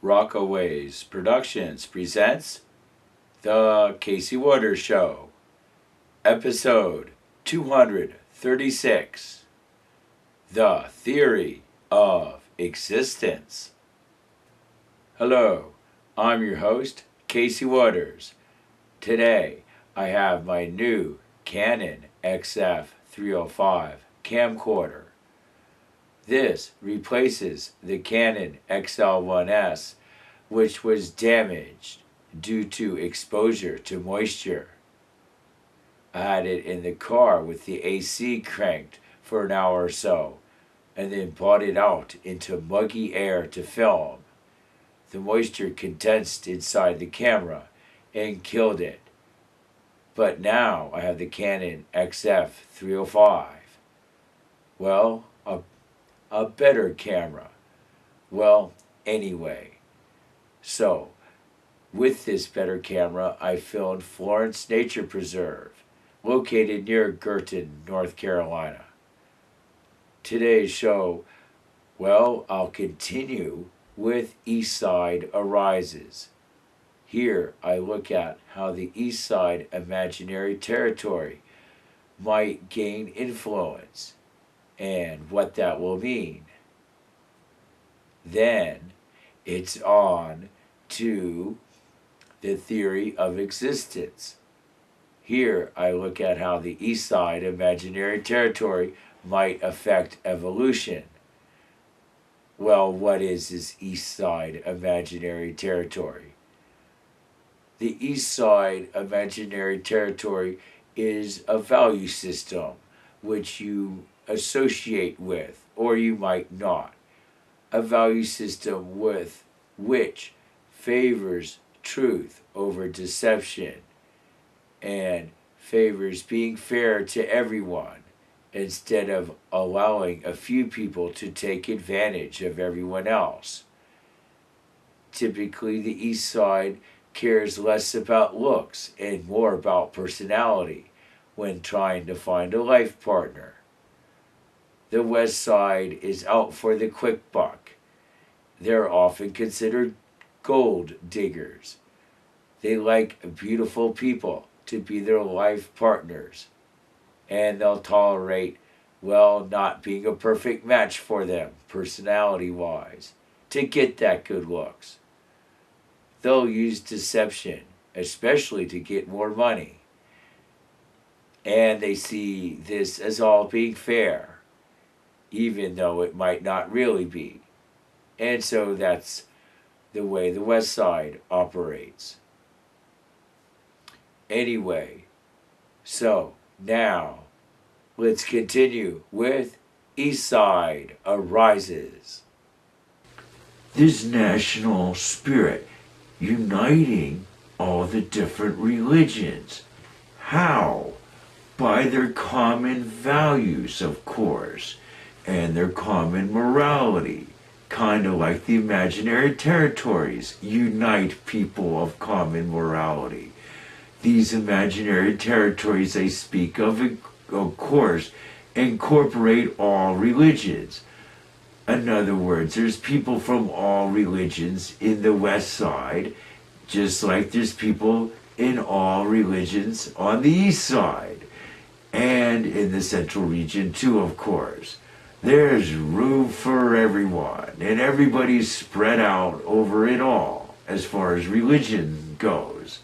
Rockaways Productions presents The Casey Waters Show, Episode 236, The Theory of Existence. Hello, I'm your host, Casey Waters. Today, I have my new Canon XF305 camcorder. This replaces the Canon XL1S, which was damaged due to exposure to moisture. I had it in the car with the AC cranked for an hour or so, and then brought it out into muggy air to film. The moisture condensed inside the camera and killed it. But now I have the Canon XF305. Well, a better camera. Well, anyway. So, with this better camera, I filmed Florence Nature Preserve, located near Girton, North Carolina. Today's show, well, I'll continue with Eastside Arises. Here I look at how the Eastside imaginary territory might gain influence and what that will mean. Then it's on to the theory of existence. Here I look at how the Eastside imaginary territory might affect evolution. Well, what is this Eastside imaginary territory? The Eastside imaginary territory is a value system which you associate with, or you might not. A value system with which favors truth over deception and favors being fair to everyone instead of allowing a few people to take advantage of everyone else. Typically, the East Side cares less about looks and more about personality when trying to find a life partner. The West Side is out for the quick buck. They're often considered gold diggers. They like beautiful people to be their life partners, and they'll tolerate, well, not being a perfect match for them, personality-wise, to get that good looks. They'll use deception, especially to get more money. And they see this as all being fair, even though it might not really be. And so that's the way the West Side operates. Anyway, so now let's continue with Eastside Arises. This national spirit uniting all the different religions. How? By their common values, of course, and their common morality. Kind of like the imaginary territories unite people of common morality. These imaginary territories I speak of course, incorporate all religions. In other words, there's people from all religions in the West Side, just like there's people in all religions on the East Side, and in the Central region too, of course. There's room for everyone, and everybody's spread out over it all, as far as religion goes.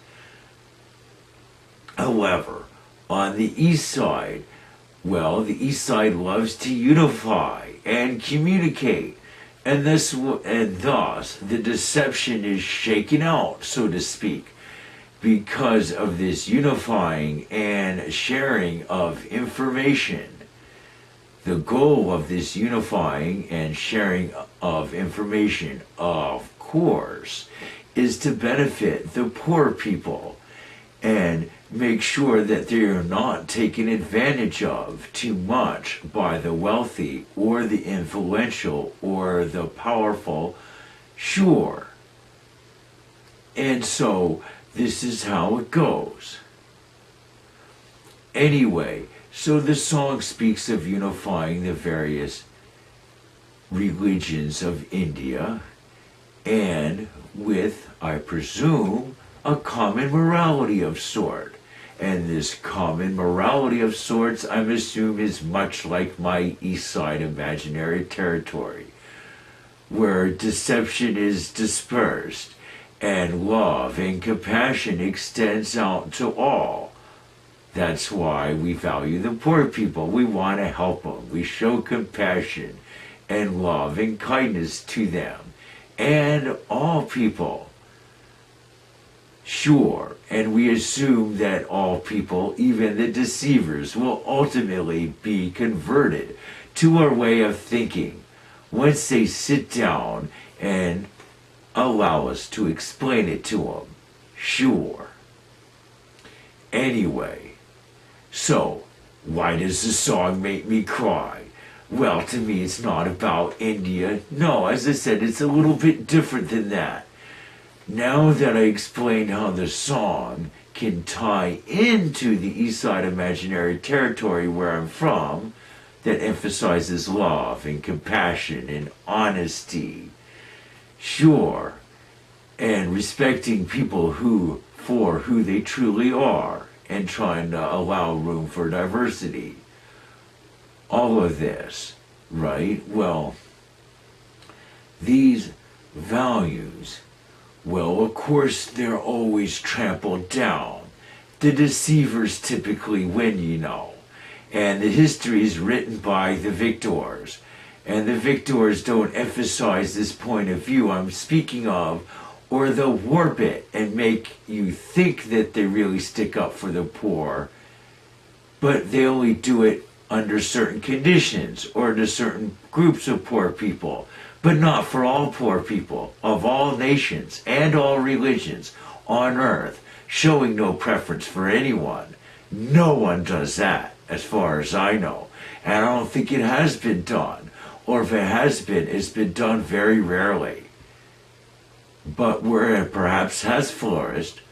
However, on the East Side, well, the East Side loves to unify and communicate, and thus the deception is shaken out, so to speak, because of this unifying and sharing of information. The goal of this unifying and sharing of information, of course, is to benefit the poor people and make sure that they are not taken advantage of too much by the wealthy or the influential or the powerful. Sure. And so this is how it goes. Anyway, so the song speaks of unifying the various religions of India and with, I presume, a common morality of sort. And this common morality of sorts, I'm assuming, is much like my Eastside imaginary territory, where deception is dispersed and love and compassion extends out to all. That's why we value the poor people. We want to help them. We show compassion and love and kindness to them and all people. Sure, and we assume that all people, even the deceivers, will ultimately be converted to our way of thinking once they sit down and allow us to explain it to them. Sure. Anyway, so why does the song make me cry? Well, to me it's not about India. No, as I said, it's a little bit different than that. Now that I explained how the song can tie into the Eastside imaginary territory where I'm from, that emphasizes love and compassion and honesty, sure, and respecting people for who they truly are, and trying to allow room for diversity. All of this, right? Well, these values, well, of course, they're always trampled down. The deceivers typically win, you know. And the history is written by the victors. And the victors don't emphasize this point of view I'm speaking of, or they'll warp it and make you think that they really stick up for the poor, but they only do it under certain conditions or to certain groups of poor people, but not for all poor people of all nations and all religions on earth, showing no preference for anyone. No one does that, as far as I know, and I don't think it has been done, or if it has been, it's been done very rarely. But where it perhaps has flourished,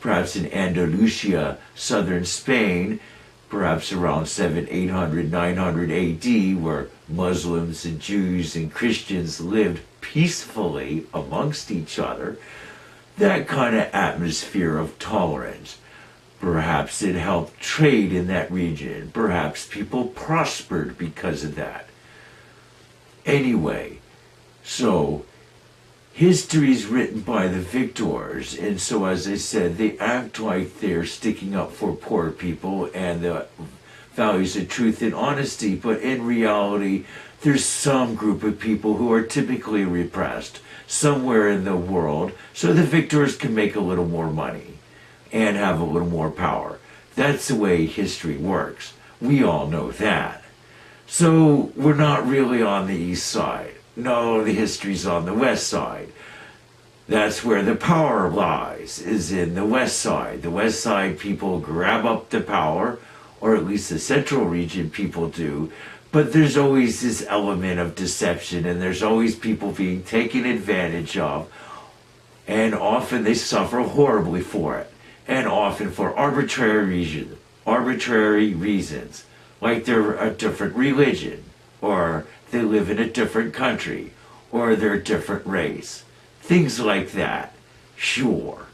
perhaps in Andalusia, southern Spain, perhaps around 800, 900 AD, where Muslims and Jews and Christians lived peacefully amongst each other, that kind of atmosphere of tolerance. Perhaps it helped trade in that region. Perhaps people prospered because of that. Anyway, so history is written by the victors, and so as I said, they act like they're sticking up for poor people and the values of truth and honesty, but in reality, there's some group of people who are typically repressed somewhere in the world, so the victors can make a little more money and have a little more power. That's the way history works. We all know that. So we're not really on the east side. No, the history's on the west side. That's where the power lies, is in the west side. The west side people grab up the power, or at least the central region people do, but there's always this element of deception, and there's always people being taken advantage of, and often they suffer horribly for it, and often for arbitrary reasons, like they're a different religion, or they live in a different country, or they're a different race. Things like that. Sure.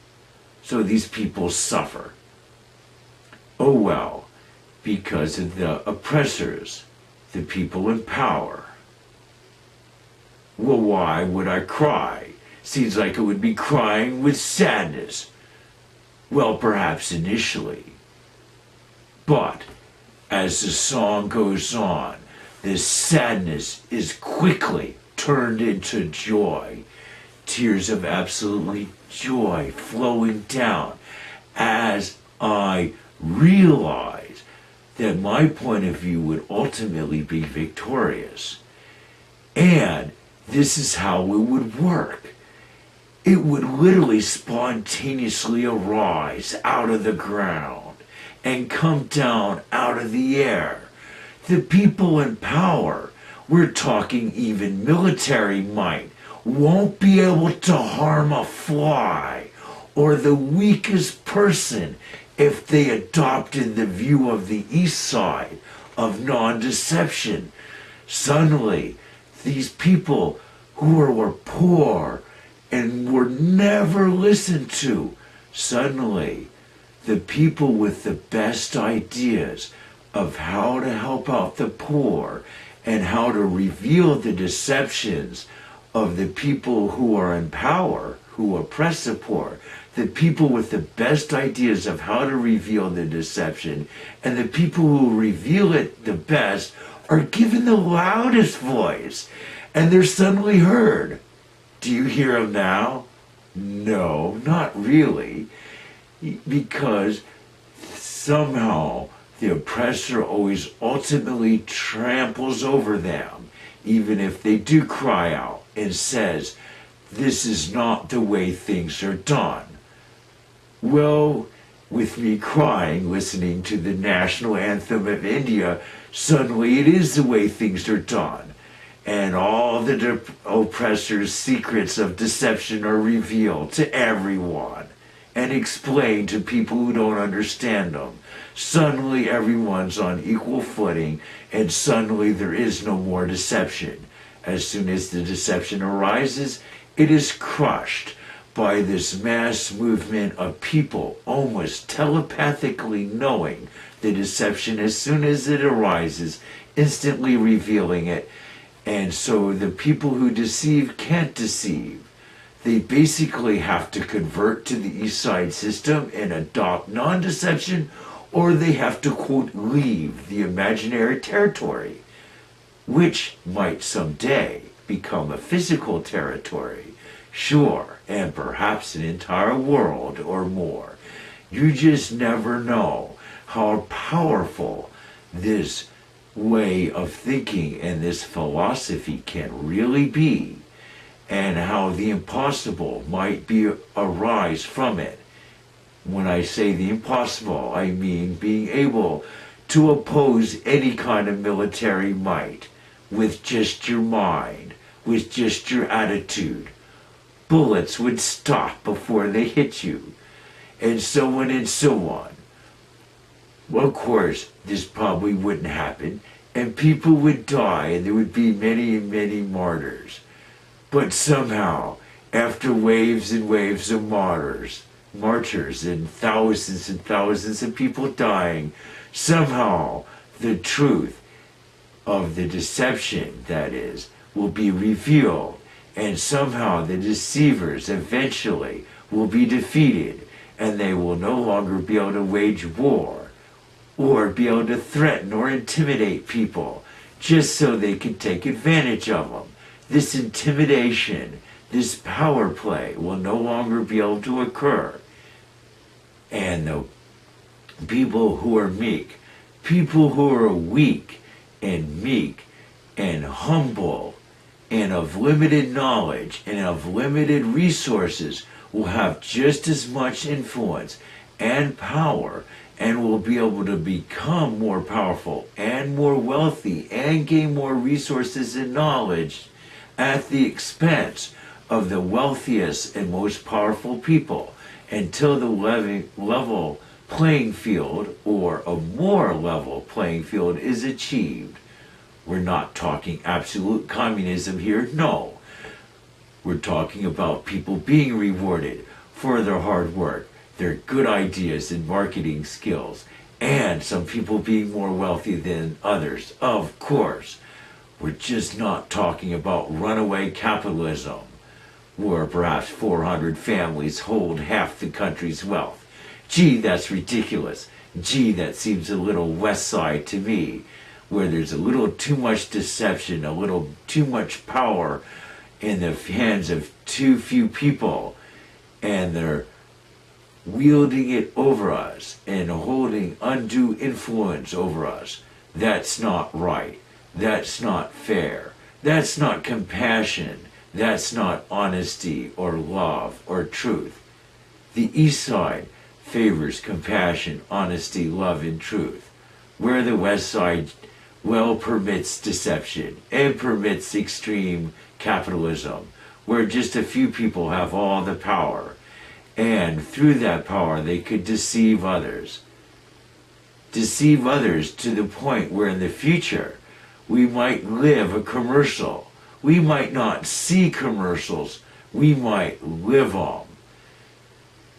So these people suffer. Oh well, because of the oppressors, the people in power. Well, why would I cry? Seems like I would be crying with sadness. Well, perhaps initially. But as the song goes on, this sadness is quickly turned into joy. Tears of absolutely joy flowing down as I realize that my point of view would ultimately be victorious. And this is how it would work. It would literally spontaneously arise out of the ground and come down out of the air. The people in power, we're talking even military might, won't be able to harm a fly or the weakest person if they adopted the view of the east side of non-deception. Suddenly, these people who were poor and were never listened to. Suddenly, the people with the best ideas of how to help out the poor and how to reveal the deceptions of the people who are in power, who oppress the poor, the people with the best ideas of how to reveal the deception, and the people who reveal it the best are given the loudest voice, and they're suddenly heard. Do you hear them now? No, not really, because somehow the oppressor always ultimately tramples over them, even if they do cry out and says, "This is not the way things are done." Well, with me crying, listening to the national anthem of India, suddenly it is the way things are done. And all the oppressor's secrets of deception are revealed to everyone and explained to people who don't understand them. Suddenly everyone's on equal footing, and suddenly there is no more deception. As soon as the deception arises, it is crushed by this mass movement of people almost telepathically knowing the deception as soon as it arises, instantly revealing it. And so the people who deceive can't deceive. They basically have to convert to the Eastside system and adopt non-deception, or they have to, quote, leave the imaginary territory, which might someday become a physical territory. Sure, and perhaps an entire world or more. You just never know how powerful this way of thinking and this philosophy can really be, and how the impossible might be arise from it. When I say the impossible, I mean being able to oppose any kind of military might with just your mind, with just your attitude. Bullets would stop before they hit you, and so on and so on. Well, of course, this probably wouldn't happen, and people would die, and there would be many and many martyrs. But somehow, after waves and waves of martyrs, and thousands of people dying, somehow the truth of the deception, that is, will be revealed, and somehow the deceivers eventually will be defeated, and they will no longer be able to wage war or be able to threaten or intimidate people just so they can take advantage of them. This intimidation, this power play will no longer be able to occur. And the people who are meek, people who are weak and meek and humble and of limited knowledge and of limited resources will have just as much influence and power, and will be able to become more powerful and more wealthy and gain more resources and knowledge at the expense of the wealthiest and most powerful people, until the level playing field, or a more level playing field, is achieved. We're not talking absolute communism here, no. We're talking about people being rewarded for their hard work, their good ideas and marketing skills, and some people being more wealthy than others, of course. We're just not talking about runaway capitalism, where perhaps 400 families hold half the country's wealth. Gee, that's ridiculous. Gee, that seems a little West Side to me, where there's a little too much deception, a little too much power in the hands of too few people, and they're wielding it over us and holding undue influence over us. That's not right. That's not fair. That's not compassion. That's not honesty or love or truth. The East Side favors compassion, honesty, love, and truth, where the West Side, well, permits deception and permits extreme capitalism, where just a few people have all the power, and through that power they could deceive others. Deceive others to the point where in the future we might live a commercial. We might not see commercials we might live them.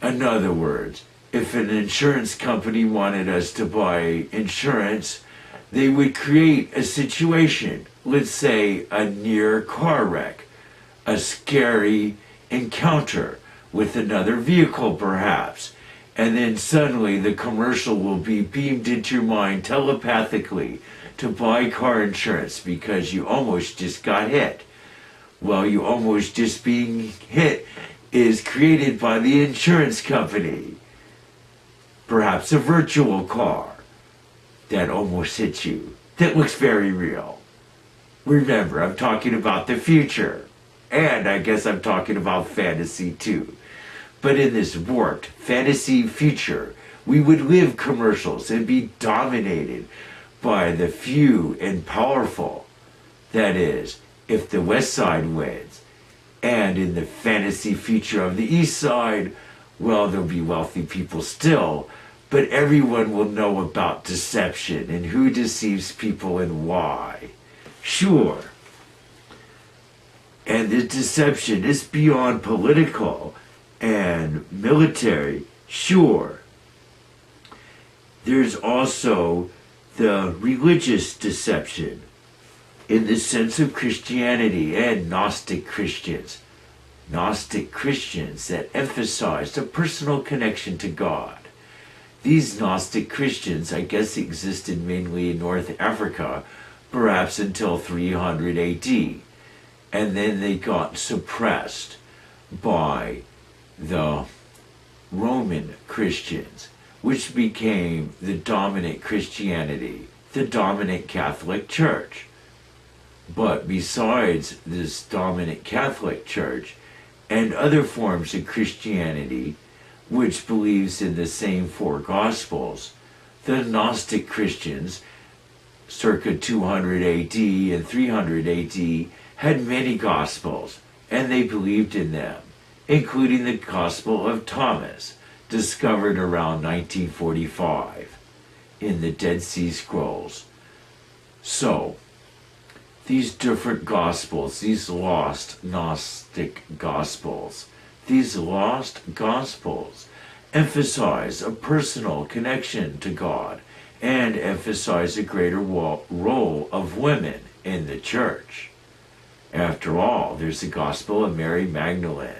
In other words, if an insurance company wanted us to buy insurance, they would create a situation, let's say a near car wreck, a scary encounter with another vehicle perhaps, and then suddenly the commercial will be beamed into your mind telepathically to buy car insurance because you almost just got hit. Well, you almost just being hit is created by the insurance company. Perhaps a virtual car that almost hit you, that looks very real. Remember, I'm talking about the future. And I guess I'm talking about fantasy too. But in this warped fantasy future, we would live commercials and be dominated by the few and powerful. That is, if the West Side wins. And in the fantasy future of the East Side, well, there'll be wealthy people still, but everyone will know about deception and who deceives people and why. Sure. And the deception is beyond political and military, sure. There's also the religious deception in the sense of Christianity and Gnostic Christians. Gnostic Christians that emphasized a personal connection to God. These Gnostic Christians, I guess, existed mainly in North Africa, perhaps until 300 AD. And then they got suppressed by the Roman Christians, which became the dominant Christianity, the dominant Catholic Church. But besides this dominant Catholic Church and other forms of Christianity, which believes in the same four Gospels, the Gnostic Christians, circa 200 AD and 300 AD, had many Gospels, and they believed in them, including the Gospel of Thomas, discovered around 1945 in the Dead Sea Scrolls. So, these different Gospels, these lost Gnostic Gospels, these lost Gospels emphasize a personal connection to God and emphasize a greater role of women in the church. After all, there's the Gospel of Mary Magdalene.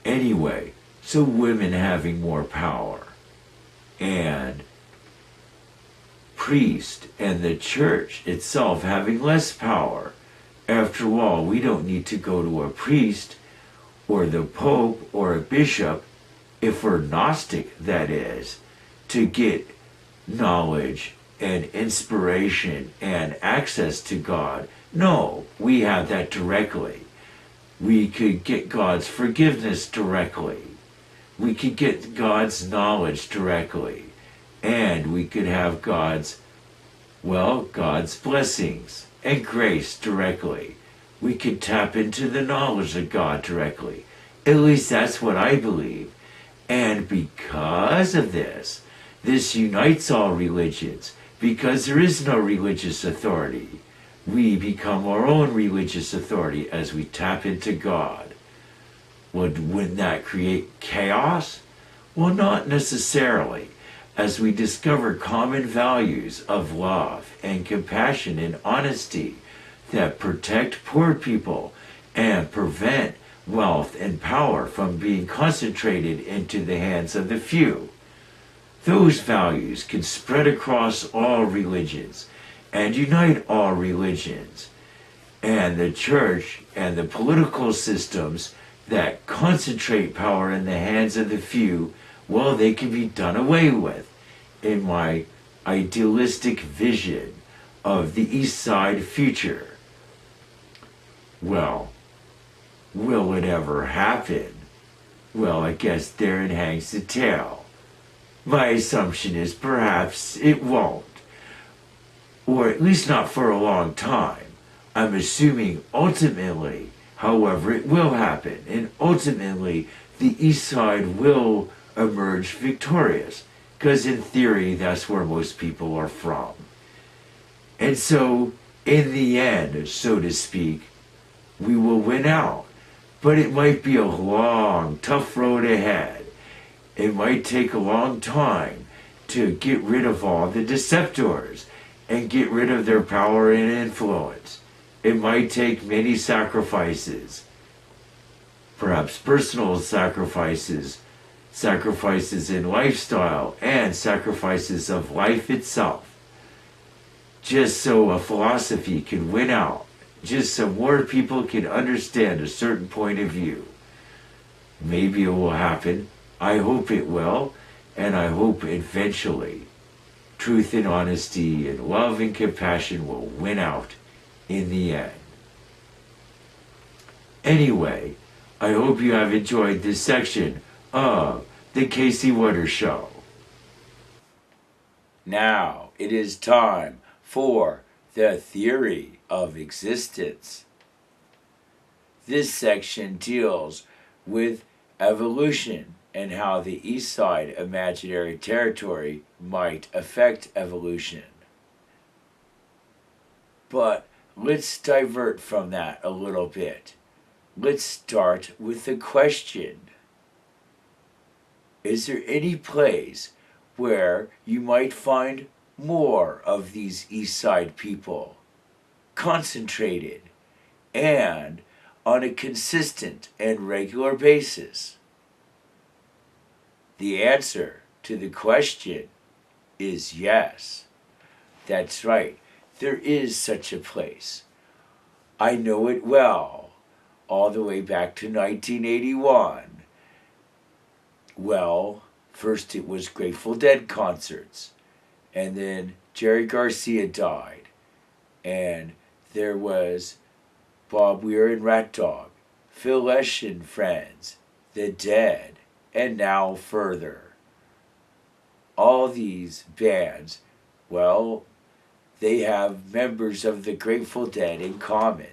Anyway, so women having more power, and priest and the church itself having less power. After all, we don't need to go to a priest or the Pope or a bishop, if we're Gnostic, that is, to get knowledge and inspiration and access to God. No, we have that directly. We could get God's forgiveness directly. We could get God's knowledge directly. And we could have God's blessings and grace directly. We could tap into the knowledge of God directly. At least that's what I believe. And because of this unites all religions, because there is no religious authority. We become our own religious authority as we tap into God. Wouldn't that create chaos? Well, not necessarily, as we discover common values of love and compassion and honesty that protect poor people and prevent wealth and power from being concentrated into the hands of the few. Those values can spread across all religions and unite all religions. And the church and the political systems that concentrate power in the hands of the few, well, they can be done away with. In my idealistic vision of the East Side future. Well, will it ever happen? Well, I guess therein hangs the tale. My assumption is perhaps it won't. Or at least not for a long time. I'm assuming ultimately, however, it will happen. And ultimately, the East Side will emerge victorious. Because in theory, that's where most people are from. And so, in the end, so to speak, we will win out. But it might be a long, tough road ahead. It might take a long time to get rid of all the deceptors and get rid of their power and influence. It might take many sacrifices, perhaps personal sacrifices, sacrifices in lifestyle, and sacrifices of life itself, just so a philosophy can win out, just so more people can understand a certain point of view. Maybe it will happen. I hope it will, and I hope eventually truth and honesty and love and compassion will win out in the end. Anyway, I hope you have enjoyed this section of The Casey Waters Show. Now it is time for the theory of existence. This section deals with evolution and how the Eastside imaginary territory might affect evolution. But let's divert from that a little bit. Let's start with the question. Is there any place where you might find more of these Eastside people, concentrated, and on a consistent and regular basis? The answer to the question is yes. That's right, there is such a place. I know it well, all the way back to 1981. Well, first it was Grateful Dead concerts, and then Jerry Garcia died, and there was Bob Weir and Rat Dog, Phil Lesh and Friends, The Dead, and now Further. All these bands, well, they have members of the Grateful Dead in common.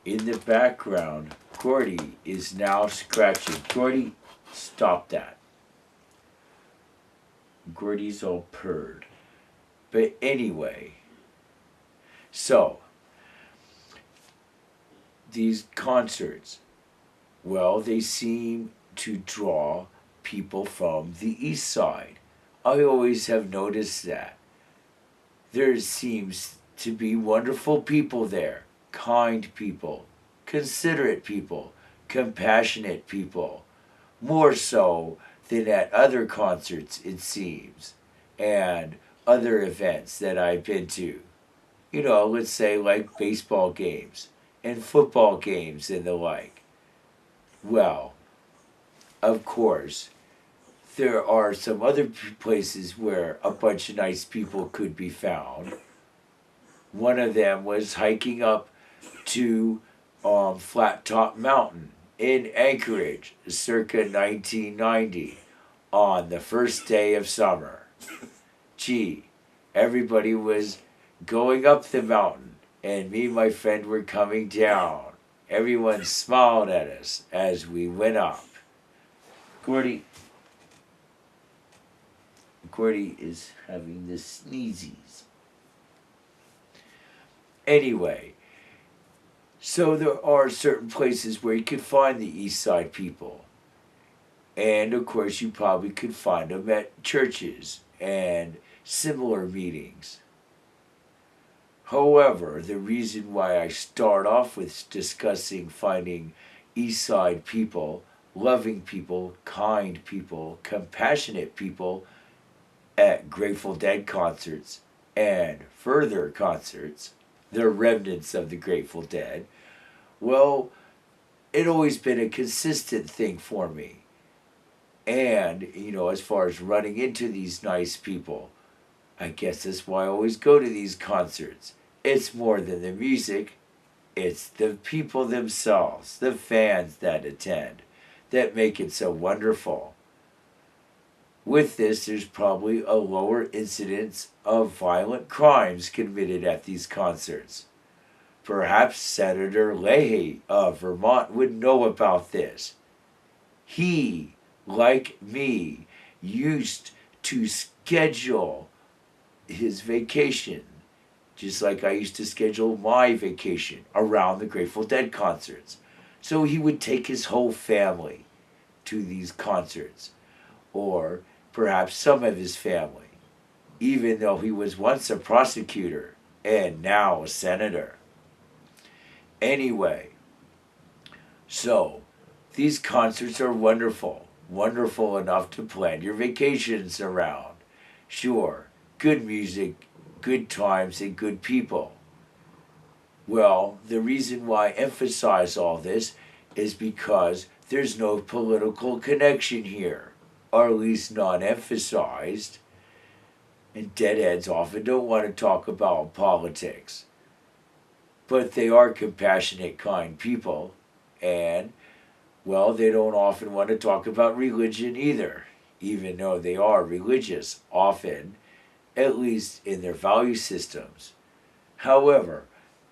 In the background, Gordy is now scratching. Gordy, stop that. Gordy's all purred. But anyway, so, these concerts, well, they seem to draw people from the East Side. I always have noticed that. There seems to be wonderful people there, kind people, considerate people, compassionate people, more so than at other concerts, it seems, and other events that I've been to. You know, let's say like baseball games and football games and the like. Well, of course, there are some other places where a bunch of nice people could be found. One of them was hiking up to Flat Top Mountain in Anchorage, circa 1990, on the first day of summer. Gee, everybody was going up the mountain, and me and my friend were coming down. Everyone smiled at us as we went up. Gordy is having the sneezies. Anyway, so there are certain places where you can find the East Side people. And of course you probably could find them at churches and similar meetings. However, the reason why I start off with discussing finding East Side people, loving people, kind people, compassionate people at Grateful Dead concerts and Further concerts, the remnants of the Grateful Dead, well, it always been a consistent thing for me. And, you know, as far as running into these nice people, I guess that's why I always go to these concerts. It's more than the music. It's the people themselves, the fans that attend, that make it so wonderful. With this, there's probably a lower incidence of violent crimes committed at these concerts. Perhaps Senator Leahy of Vermont would know about this. He, like me, used to schedule his vacation just like I used to schedule my vacation around the Grateful Dead concerts. So he would take his whole family to these concerts, or perhaps some of his family, even though he was once a prosecutor and now a senator. Anyway, so these concerts are wonderful, wonderful enough to plan your vacations around. Sure, good music, good times, and good people. Well, the reason why I emphasize all this is because there's no political connection here, or at least not emphasized, and deadheads often don't want to talk about politics. But they are compassionate, kind people, and, well, they don't often want to talk about religion either, even though they are religious, often, at least in their value systems. However,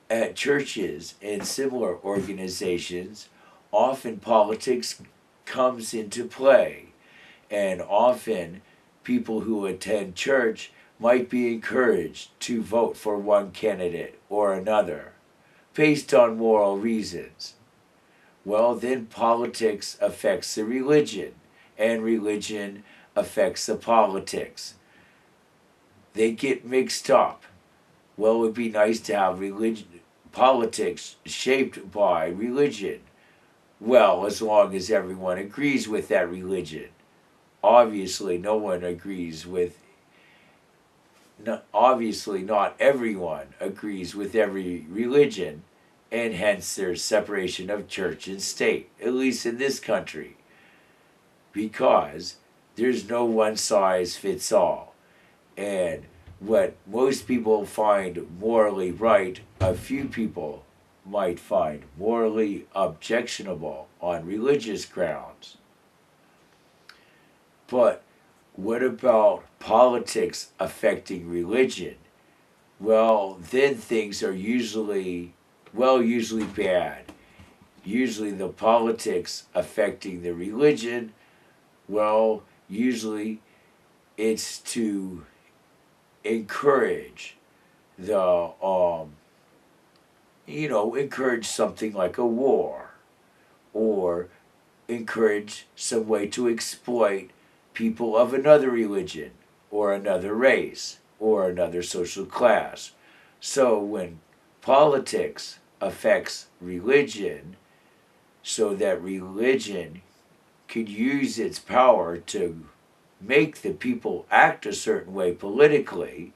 at churches and similar organizations, often politics comes into play, and often people who attend church might be encouraged to vote for one candidate or another based on moral reasons. Well, then politics affects the religion, and religion affects the politics. They get mixed up. Well, it would be nice to have politics shaped by religion. Well, as long as everyone agrees with that religion. Obviously, no one agrees with. Obviously, not everyone agrees with every religion, and hence there's separation of church and state, at least in this country, because there's no one size fits all. And what most people find morally right, a few people might find morally objectionable on religious grounds. But what about politics affecting religion? Well, then things are usually bad. Usually the politics affecting the religion, well, usually it's to encourage encourage something like a war, or encourage some way to exploit people of another religion or another race or another social class. So when politics affects religion, so that religion could use its power to make the people act a certain way politically,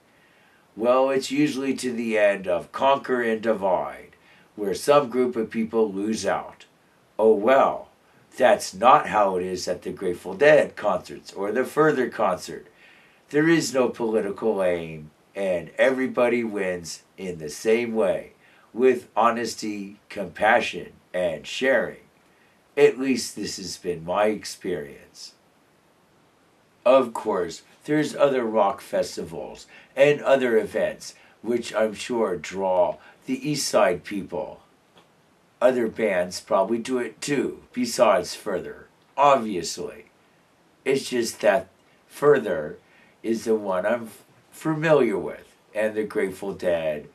well, it's usually to the end of conquer and divide, where some group of people lose out. Oh well, that's not how it is at the Grateful Dead concerts or the Further concert. There is no political aim, and everybody wins in the same way, with honesty, compassion, and sharing. At least this has been my experience. Of course, there's other rock festivals and other events which I'm sure draw the Eastside people. Other bands probably do it too, besides Further, obviously. It's just that Further is the one I'm familiar with, and the Grateful Dead,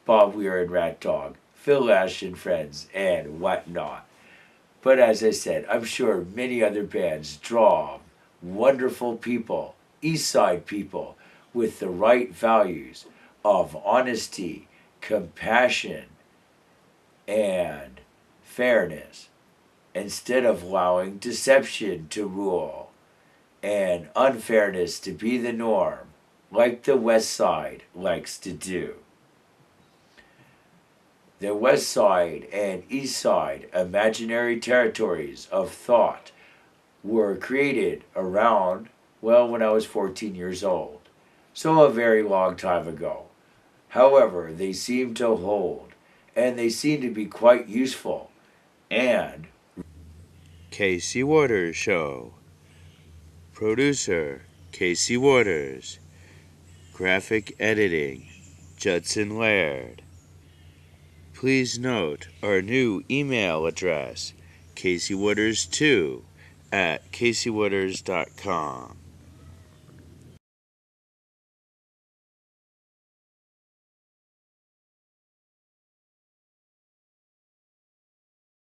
Bob Weir and Rat Dog, Phil Ash and Friends, and whatnot. But as I said, I'm sure many other bands draw wonderful people, Eastside people, with the right values of honesty, compassion, and fairness, instead of allowing deception to rule and unfairness to be the norm, like the West Side likes to do. The West Side and East Side imaginary territories of thought were created around, well, when I was 14 years old. So a very long time ago. However, they seem to hold, and they seem to be quite useful. And Casey Waters Show. Producer Casey Waters. Graphic editing Judson Laird. Please note our new email address, CaseyWaters2 at CaseyWaters.com.